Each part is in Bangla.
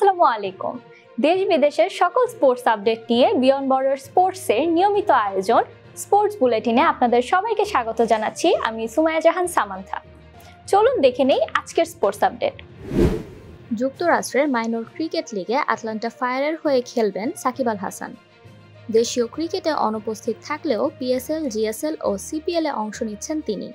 আসসালামু আলাইকুম। দেশ বিদেশের সকল স্পোর্টস আপডেট নিয়ে বিয়ন্ড বর্ডার স্পোর্টসের নিয়মিত আয়োজন স্পোর্টস বুলেটিনে আপনাদের সবাইকে স্বাগত জানাচ্ছি। আমি সুমাইয়া জাহান সামান্থা। চলুন দেখে নেই আজকের স্পোর্টস আপডেট। যুক্তরাষ্ট্রের মাইনর ক্রিকেট লিগে আটলান্টা ফায়ারের হয়ে খেলবেন সাকিব আল হাসান। দেশীয় ক্রিকেটে অনুপস্থিত থাকলেও পিএসএল, জিএসএল ও সিপিএলে অংশ নিচ্ছেন তিনি।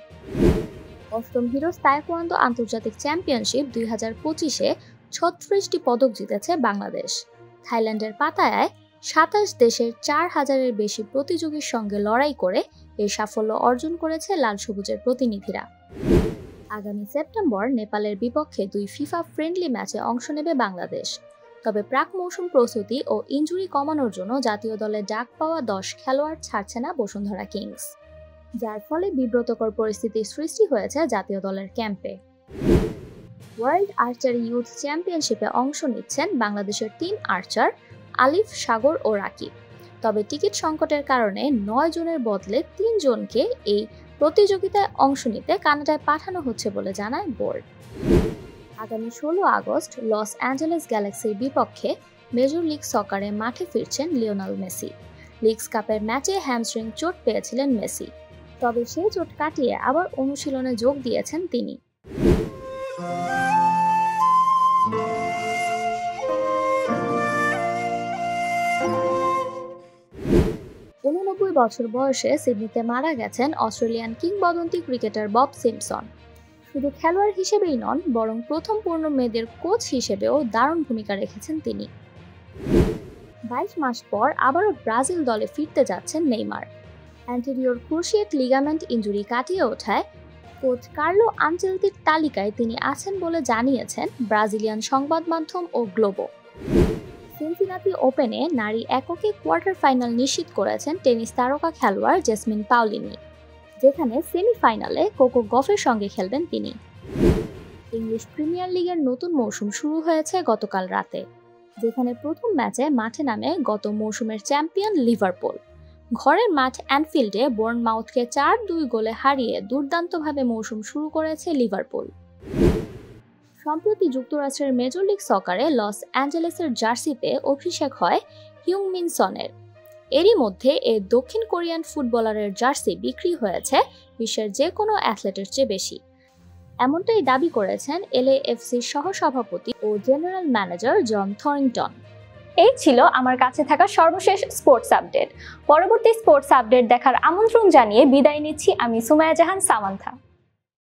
অষ্টম হিরোজ তায়কোয়ান্দো আন্তর্জাতিক চ্যাম্পিয়নশিপ 2025-এ 36টি পদক জিতেছে বাংলাদেশ। থাইল্যান্ডের পাতায়ায় 27 দেশের 4000-এর বেশি প্রতিযোগীর সঙ্গে লড়াই করে এই সাফল্য অর্জন করেছে লাল সবুজের প্রতিনিধিরা। আগামী সেপ্টেম্বর নেপালের বিপক্ষে 2 ফিফা ফ্রেন্ডলি ম্যাচে অংশ নেবে বাংলাদেশ। তবে প্রাক মৌসুম প্রস্তুতি ও ইনজুরি কমানোর জন্য জাতীয় দলে ডাক পাওয়া 10 খেলোয়াড় ছাড়ছে না বসুন্ধরা কিংস, যার ফলে বিব্রতকর পরিস্থিতির সৃষ্টি হয়েছে জাতীয় দলের ক্যাম্পে। ওয়ার্ল্ড আর্চারি ইউথ চ্যাম্পিয়নশিপে অংশ নিচ্ছেন বাংলাদেশের 3 আর্চার আলিফ, সাগর ও রাকিব। তবে টিকিট সংকটের কারণে 9 জনের বদলে 3 জনকে এই প্রতিযোগিতায় অংশ নিতে কানাডায় পাঠানো হচ্ছে বলে জানায় বোর্ড। আগামী 16 আগস্ট লস অ্যাঞ্জেলেস গ্যালাক্সির বিপক্ষে মেজর লিগ সকারে মাঠে ফিরছেন লিওনেল মেসি। লিগস কাপের ম্যাচে হ্যামস্ট্রিং চোট পেয়েছিলেন মেসি, তবে সেই চোট কাটিয়ে আবার অনুশীলনে যোগ দিয়েছেন তিনি। 89 বছর বয়সে সিডনিতে মারা গেছেন অস্ট্রেলিয়ান কিংবদন্তি ক্রিকেটার বব সিম্পসন। শুধু খেলোয়াড় হিসেবেই নন, বরং প্রথম পূর্ণ মেয়েদের কোচ হিসেবেও দারুণ ভূমিকা রেখেছেন তিনি। 22 মাস পর আবারও ব্রাজিল দলে ফিরতে যাচ্ছেন Neymar. Anterior cruciate ligament injury কাটিয়ে ওঠায় কোচ কার্লো আনচেলতির তালিকায় তিনি আছেন বলে জানিয়েছেন ব্রাজিলিয়ান সংবাদ মাধ্যম ও গ্লোবো। সিনসিনাতি ওপেনে নারী এককে কোয়ার্টার ফাইনাল নিশ্চিত করেছেন টেনিস তারকা খেলোয়াড় জেসমিন পাউলিনি, যেখানে সেমিফাইনালে কোকো গফের সঙ্গে খেলবেন তিনি। ইংলিশ প্রিমিয়ার লিগের নতুন মৌসুম শুরু হয়েছে গতকাল রাতে, যেখানে প্রথম ম্যাচে মাঠে নামে গত মৌসুমের চ্যাম্পিয়ন লিভারপুল। ঘরের মাঠ অ্যানফিল্ডে বোর্নমাউথকে 4-2 গোলে হারিয়ে দুর্দান্তভাবে মৌসুম শুরু করেছে লিভারপুল। সম্প্রতি যুক্তরাষ্ট্রের মেজর লিগ সকারে লস অ্যাঞ্জেলেসের জার্সিতে অভিষেক হয় হিউংমিন সনের। এরই মধ্যে এই দক্ষিণ কোরিয়ান ফুটবলারের জার্সি বিক্রি হয়েছে বিশ্বের যে কোনো অ্যাথলেটের চেয়ে বেশি। এমনটাই দাবি করেছেন এলএএফসির সহসভাপতি ও জেনারেল ম্যানেজার জন থরিংটন। এই ছিল আমার কাছে থাকা সর্বশেষ স্পোর্টস আপডেট। পরবর্তী স্পোর্টস আপডেট দেখার আমন্ত্রণ জানিয়ে বিদায় নিচ্ছি আমি সুমাইয়া জাহান সামান্থা।